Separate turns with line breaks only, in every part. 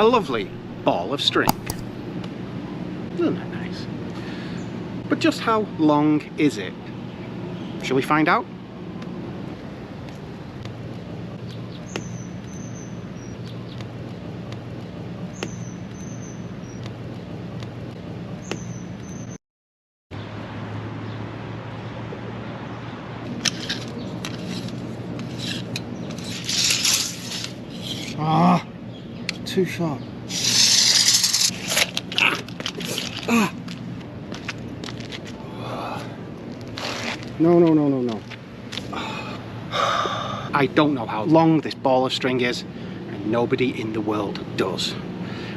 a lovely ball of string. Isn't that nice? But just how long is it? Shall we find out? Ah, too short. No. I don't know how long this ball of string is, and nobody in the world does.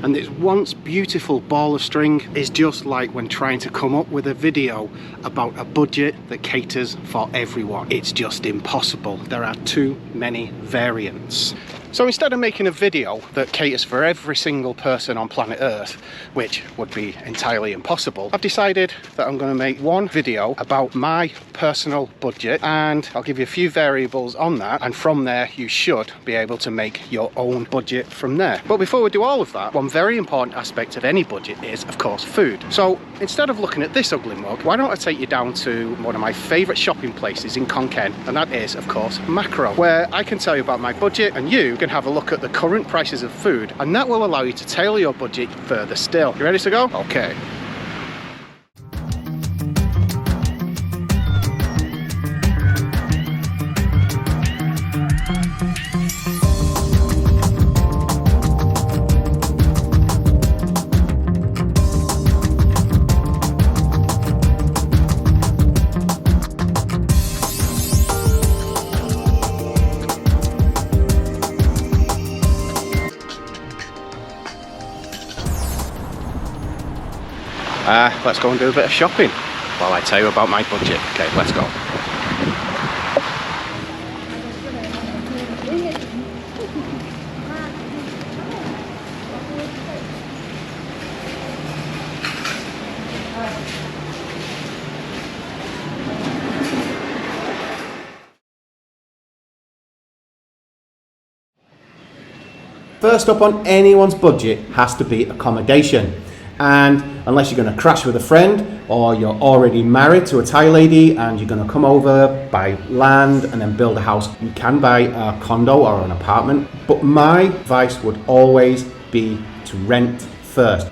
And this once beautiful ball of string is just like when trying to come up with a video about a budget that caters for everyone. It's just impossible. There are too many variants. So instead of making a video that caters for every single person on planet Earth, which would be entirely impossible, I've decided that I'm going to make one video about my personal budget, and I'll give you a few variables on that, and from there you should be able to make your own budget from there. But before we do all of that, one very important aspect of any budget is, of course, food. So instead of looking at this ugly mug, why don't I take you down to one of my favourite shopping places in Khon, and that is, of course, Macro, where I can tell you about my budget and you can have a look at the current prices of food, and that will allow you to tailor your budget further still. You ready to go? Okay. Let's go and do a bit of shopping while I tell you about my budget. Okay, let's go.
First up on anyone's budget has to be accommodation. And unless you're going to crash with a friend, or you're already married to a Thai lady and you're going to come over, buy land and then build a house, you can buy a condo or an apartment. But my advice would always be to rent first.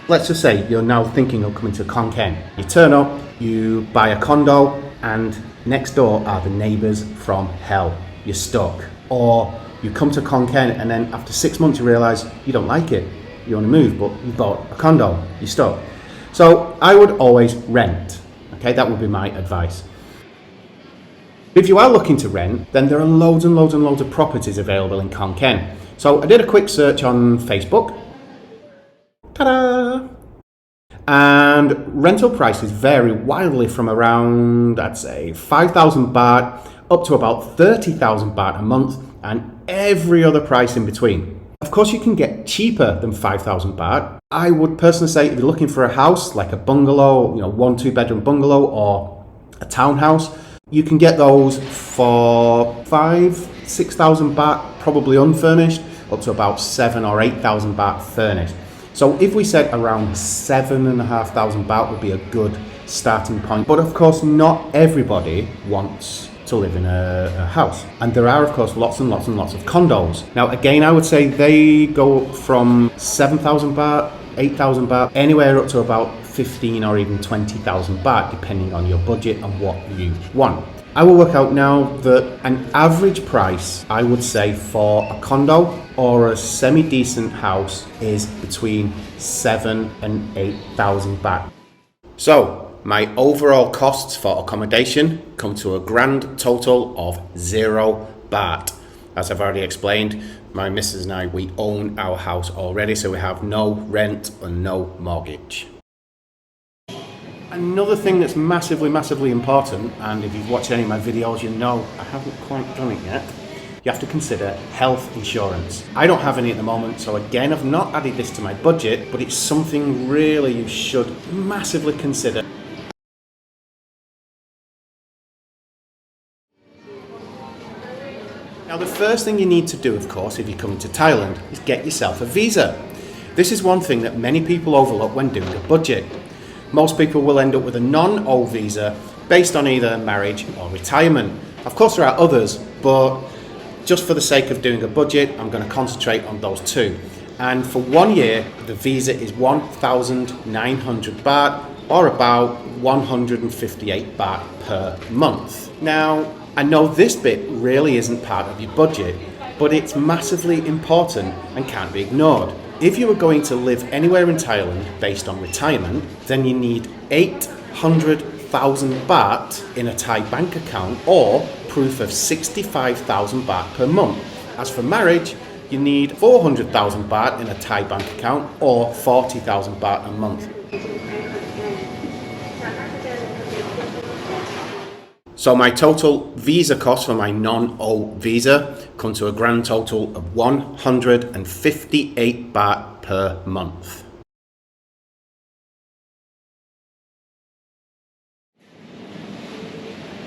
Let's just say you're now thinking of coming to Khon. You turn up, you buy a condo, and next door are the neighbours from hell. You're stuck. Or you come to Khon and then after 6 months you realise you don't like it. You want to move, but you bought a condo. You're stuck. So I would always rent. Okay, that would be my advice. If you are looking to rent, then there are loads and loads and loads of properties available in Khon. So I did a quick search on Facebook. Ta-da! And rental prices vary wildly from around, I'd say, 5,000 baht up to about 30,000 baht a month, and every other price in between. Of course, you can get cheaper than 5,000 baht. I would personally say if you're looking for a house, like a bungalow, 1-2 bedroom bungalow or a townhouse, you can get those for 5,000-6,000 baht, probably unfurnished, up to about 7,000 or 8,000 baht furnished. So if we said around 7,500 baht would be a good starting point. But of course, not everybody wants to live in a house, and there are of course lots and lots and lots of condos. Now again, I would say they go from 7,000 baht, 8,000 baht, anywhere up to about 15 or even 20,000 baht depending on your budget and what you want. I will work out now that an average price, I would say, for a condo or a semi-decent house is between 7,000 and 8,000 baht. So my overall costs for accommodation come to a grand total of 0 baht. As I've already explained, my missus and I, we own our house already, so we have no rent and no mortgage. Another thing that's massively important, and if you've watched any of my videos, you know I haven't quite done it yet, you have to consider health insurance. I don't have any at the moment, so again, I've not added this to my budget, but it's something really you should massively consider. Now the first thing you need to do, of course, if you're coming to Thailand, is get yourself a visa. This is one thing that many people overlook when doing a budget. Most people will end up with a non-O visa based on either marriage or retirement. Of course there are others, but just for the sake of doing a budget, I'm going to concentrate on those two. And for 1 year, the visa is 1,900 baht, or about 158 baht per month. Now, I know this bit really isn't part of your budget, but it's massively important and can't be ignored. If you are going to live anywhere in Thailand based on retirement, then you need 800,000 baht in a Thai bank account or proof of 65,000 baht per month. As for marriage, you need 400,000 baht in a Thai bank account or 40,000 baht a month. So my total visa cost for my non-O visa comes to a grand total of 158 baht per month.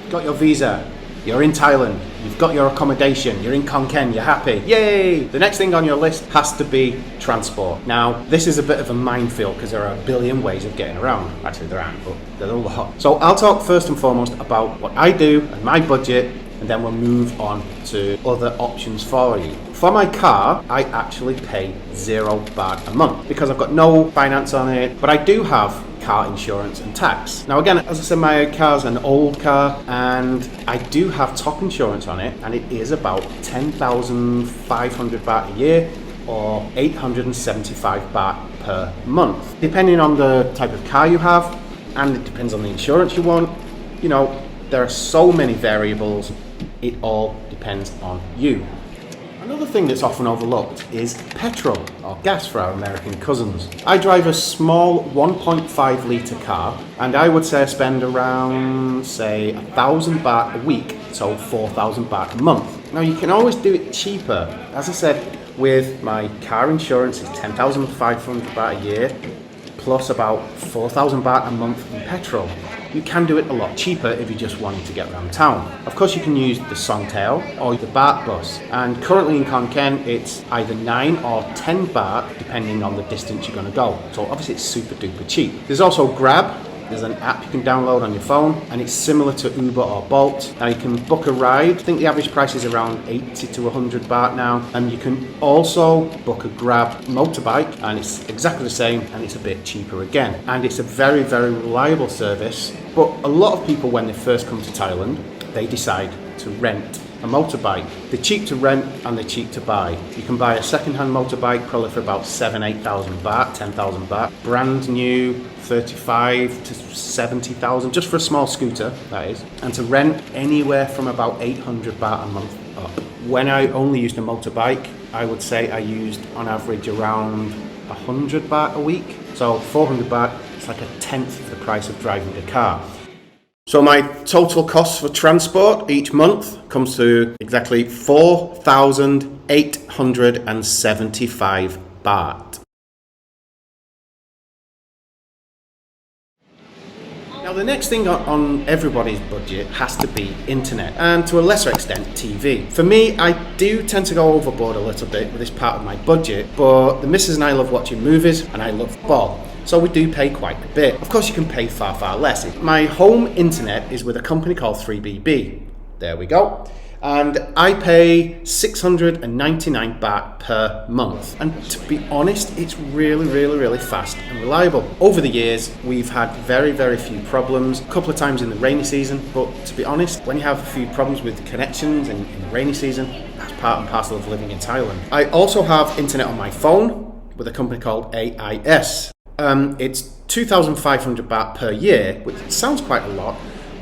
Got your visa, you're in Thailand, you've got your accommodation, you're in Kaen, you're happy, yay! The next thing on your list has to be transport. Now, this is a bit of a minefield because there are a billion ways of getting around. Actually, there aren't, but there's a lot. So I'll talk first and foremost about what I do and my budget, and then we'll move on to other options for you. For my car, I actually pay 0 baht a month because I've got no finance on it, but I do have car insurance and tax. Now again, as I said, my car's an old car and I do have top insurance on it, and it is about 10,500 baht a year or 875 baht per month. Depending on the type of car you have, and it depends on the insurance you want, you know, there are so many variables, it all depends on you. Another thing that's often overlooked is petrol, or gas for our American cousins. I drive a small 1.5 litre car, and I would say I spend around, say, 1,000 baht a week, so 4,000 baht a month. Now you can always do it cheaper. As I said, with my car insurance, it's 10,500 baht a year, plus about 4,000 baht a month in petrol. You can do it a lot cheaper if you're just wanting to get around town. Of course you can use the Songtail or the Baht bus, and currently in Kaen it's either 9 or 10 baht depending on the distance you're going to go. So obviously it's super duper cheap. There's also Grab. There's an app you can download on your phone, and it's similar to Uber or Bolt. Now you can book a ride. I think the average price is around 80 to 100 baht now. And you can also book a Grab motorbike, and it's exactly the same, and it's a bit cheaper again. And it's a very, very reliable service. But a lot of people, when they first come to Thailand, they decide to rent a motorbike. They're cheap to rent and they're cheap to buy. You can buy a second-hand motorbike probably for about 7,000-8,000 baht, 10,000 baht. Brand new, 35 to 70,000, just for a small scooter, that is. And to rent anywhere from about 800 baht a month up. When I only used a motorbike, I would say I used on average around 100 baht a week. So 400 baht, it's like a tenth of the price of driving a car. So my total cost for transport each month comes to exactly 4,875 baht. Now the next thing on everybody's budget has to be internet, and to a lesser extent TV. For me, I do tend to go overboard a little bit with this part of my budget, but the missus and I love watching movies and I love football. So we do pay quite a bit. Of course you can pay far, far less. My home internet is with a company called 3BB. There we go. And I pay 699 baht per month. And to be honest, it's really, really, really fast and reliable. Over the years, we've had very, very few problems. A couple of times in the rainy season, but to be honest, when you have a few problems with connections in the rainy season, that's part and parcel of living in Thailand. I also have internet on my phone with a company called AIS. It's 2,500 baht per year, which sounds quite a lot,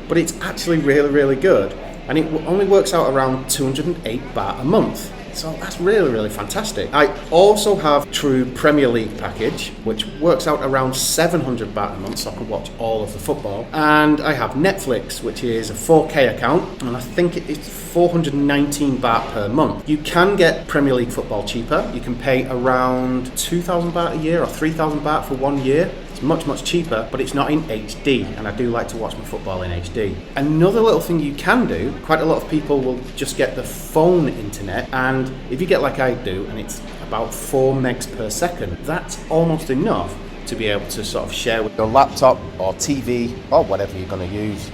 but it's actually really, really good. And it only works out around 208 baht a month. So that's really, really fantastic. I also have True Premier League package, which works out around 700 baht a month, so I can watch all of the football. And I have Netflix, which is a 4K account, and I think it's 419 baht per month. You can get Premier League football cheaper. You can pay around 2,000 baht a year or 3,000 baht for 1 year. It's much cheaper, but it's not in HD, and I do like to watch my football in HD. Another little thing you can do, quite a lot of people will just get the phone internet, and if you get like I do, and it's about 4 megs per second, that's almost enough to be able to sort of share with your laptop or TV or whatever you're going to use.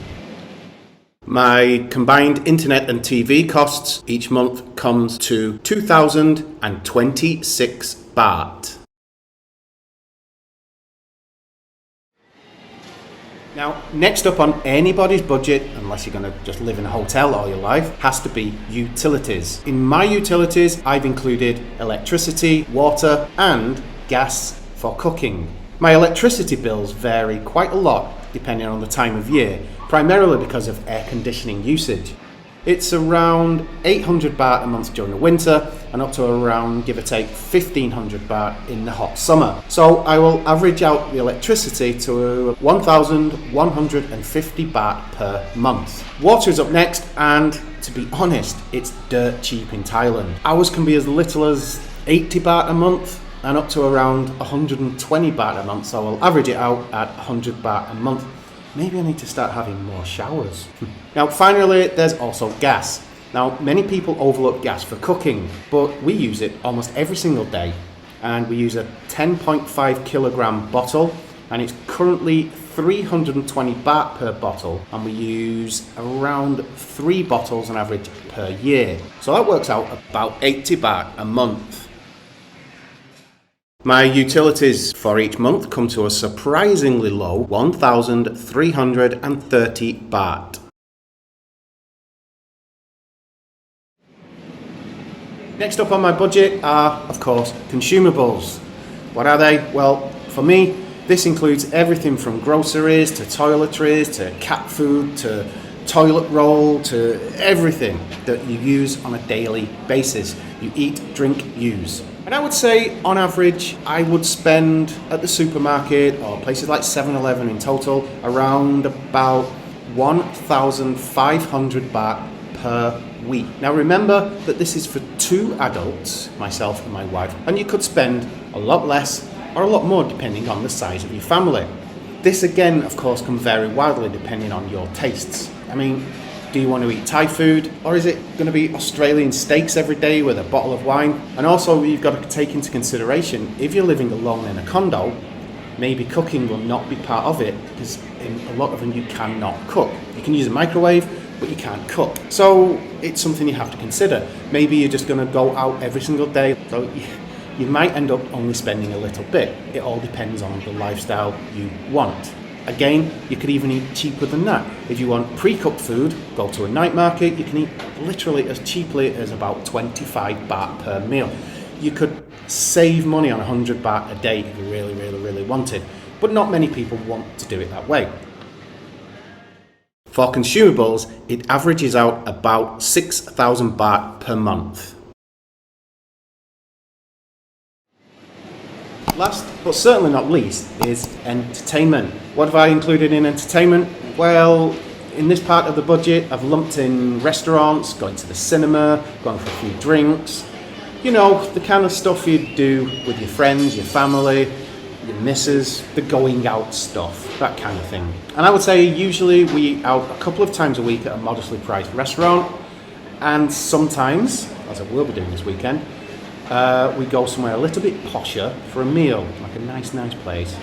My combined internet and TV costs each month comes to 2,026 baht. Now, next up on anybody's budget, unless you're going to just live in a hotel all your life, has to be utilities. In my utilities, I've included electricity, water, and gas for cooking. My electricity bills vary quite a lot depending on the time of year, primarily because of air conditioning usage. It's around 800 baht a month during the winter and up to around, give or take, 1,500 baht in the hot summer. So I will average out the electricity to 1,150 baht per month. Water is up next, and to be honest, it's dirt cheap in Thailand. Ours can be as little as 80 baht a month and up to around 120 baht a month, so I'll average it out at 100 baht a month. Maybe I need to start having more showers. Now finally, there's also gas. Now many people overlook gas for cooking, but we use it almost every single day, and we use a 10.5 kilogram bottle, and it's currently 320 baht per bottle, and we use around 3 bottles on average per year. So that works out about 80 baht a month. My utilities for each month come to a surprisingly low 1,330 baht. Next up on my budget are, of course, consumables. What are they? Well, for me, this includes everything from groceries to toiletries to cat food to toilet roll to everything that you use on a daily basis. You eat, drink, use. And I would say, on average, I would spend at the supermarket or places like 7-Eleven in total around about 1,500 baht per week. Now remember that this is for 2 adults, myself and my wife, and you could spend a lot less or a lot more depending on the size of your family. This again, of course, can vary wildly depending on your tastes. I mean, do you want to eat Thai food, or is it going to be Australian steaks every day with a bottle of wine? And also, you've got to take into consideration, if you're living alone in a condo, maybe cooking will not be part of it, because in a lot of them you cannot cook. You can use a microwave, but you can't cook. So it's something you have to consider. Maybe you're just going to go out every single day, so you might end up only spending a little bit. It all depends on the lifestyle you want. Again, you could even eat cheaper than that. If you want pre-cooked food, go to a night market, you can eat literally as cheaply as about 25 baht per meal. You could save money on 100 baht a day if you really wanted, but not many people want to do it that way. For consumables, it averages out about 6,000 baht per month. Last, but certainly not least, is entertainment. What have I included in entertainment? Well, in this part of the budget, I've lumped in restaurants, going to the cinema, going for a few drinks. You know, the kind of stuff you'd do with your friends, your family, your missus, the going out stuff, that kind of thing. And I would say usually we eat out a couple of times a week at a modestly priced restaurant, and sometimes, as I will be doing this weekend, we go somewhere a little bit posher for a meal, like a nice place.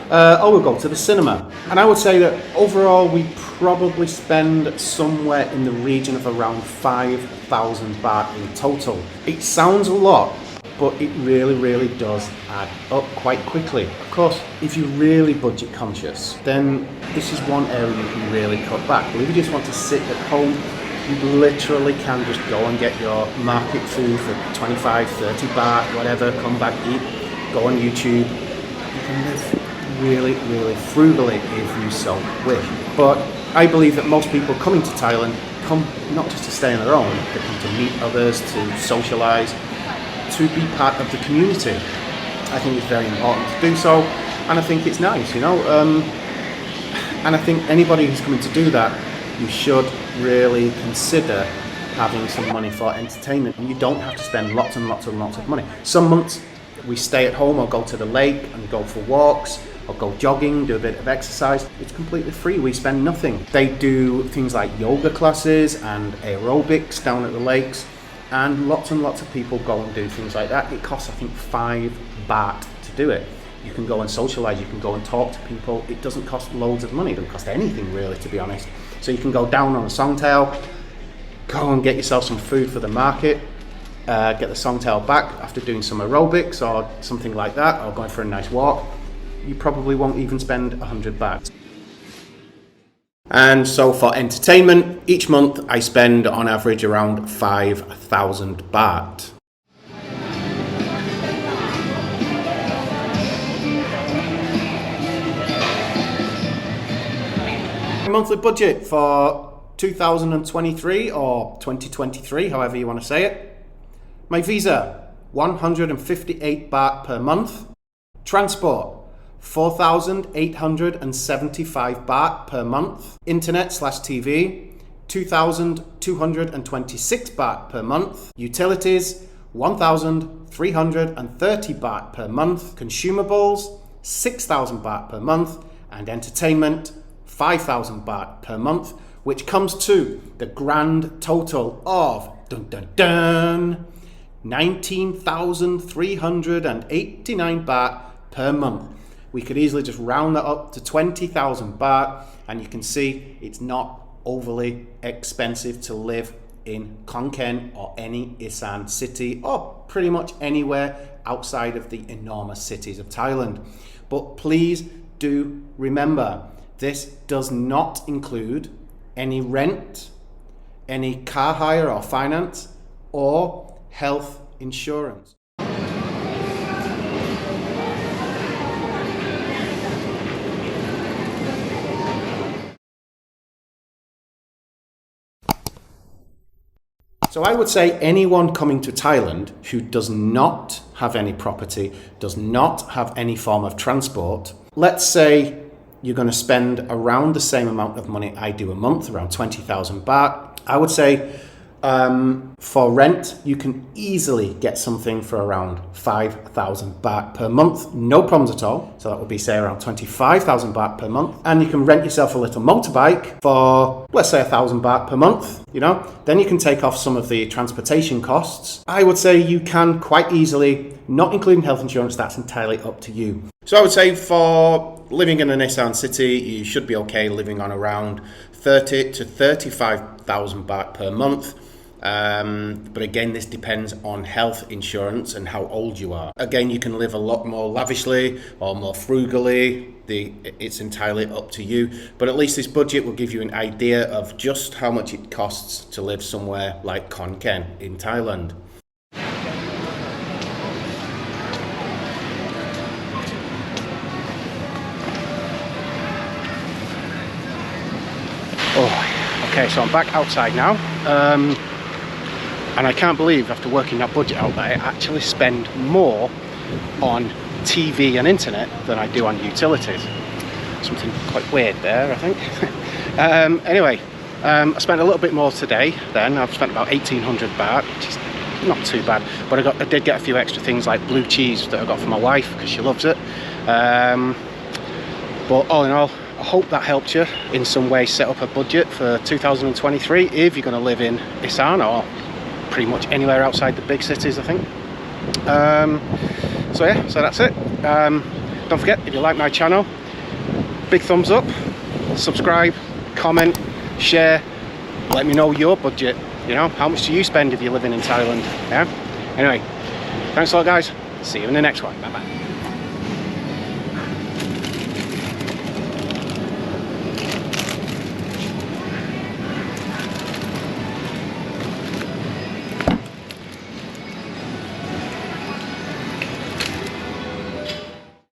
Or we'll go to the cinema. And I would say that overall we probably spend somewhere in the region of around 5,000 baht in total. It sounds a lot, but it really does add up quite quickly. Of course, if you're really budget conscious, then this is one area you can really cut back. But if you just want to sit at home, you literally can just go and get your market food for 25, 30 baht, whatever, come back, eat, go on YouTube. You can live really frugally if you so wish. But I believe that most people coming to Thailand come not just to stay on their own, they come to meet others, to socialise, to be part of the community. I think it's very important to do so, and I think it's nice, you know. And I think anybody who's coming to do that, you should really consider having some money for entertainment. And you don't have to spend lots and lots of money. Some months we stay at home or go to the lake and go for walks. or go jogging, do a bit of exercise. It's completely free. We spend nothing. They do things like yoga classes and aerobics down at the lakes, and lots of people go and do things like that. It costs, I think, 5 baht to do it. You can go and socialize, you can go and talk to people. It doesn't cost loads of money. It doesn't cost anything really, to be honest. So you can go down on a songtail, go and get yourself some food for the market, get the songtail back after doing some aerobics or something like that, or going for a nice walk. You probably won't even spend 100 baht. And so for entertainment, each month I spend on average around 5,000 baht. Monthly budget for 2023 or 2023, however you want to say it. My visa, 158 baht per month. Transport, 4,875 baht per month. Internet/TV, 2,226 baht per month. Utilities, 1,330 baht per month. Consumables, 6,000 baht per month. And entertainment, 5,000 baht per month, which comes to the grand total of 19,389 baht per month. We could easily just round that up to 20,000 baht, and you can see it's not overly expensive to live in Kaen or any Isan city, or pretty much anywhere outside of the enormous cities of Thailand. But please do remember, this does not include any rent, any car hire or finance, or health insurance. So I would say anyone coming to Thailand who does not have any property, does not have any form of transport, let's say you're going to spend around the same amount of money I do a month, around 20,000 baht. I would say for rent, you can easily get something for around 5,000 baht per month. No problems at all. So that would be, say, around 25,000 baht per month. And you can rent yourself a little motorbike for, let's say, 1,000 baht per month. You know, then you can take off some of the transportation costs. I would say you can quite easily, not including health insurance, that's entirely up to you. So I would say for living in an Isan city, you should be okay living on around 30 to 35,000 baht per month. But again, this depends on health insurance and how old you are. Again, you can live a lot more lavishly or more frugally. It's entirely up to you. But at least this budget will give you an idea of just how much it costs to live somewhere like Khon in Thailand.
Oh, okay, so I'm back outside now. And I can't believe, after working that budget out, that I actually spend more on TV and internet than I do on utilities. Something quite weird there, I think. Anyway, I spent a little bit more today then. I've spent about 1,800 baht, which is not too bad. But I did get a few extra things like blue cheese that I got for my wife because she loves it. But all in all, I hope that helped you in some way set up a budget for 2023 if you're going to live in Isan or pretty much anywhere outside the big cities, I think. So yeah, so that's it. Don't forget, if you like my channel, big thumbs up, subscribe, comment, share, let me know your budget. You know, how much do you spend if you're living in Thailand? Yeah. Anyway, thanks a lot, guys. See you in the next one. Bye bye.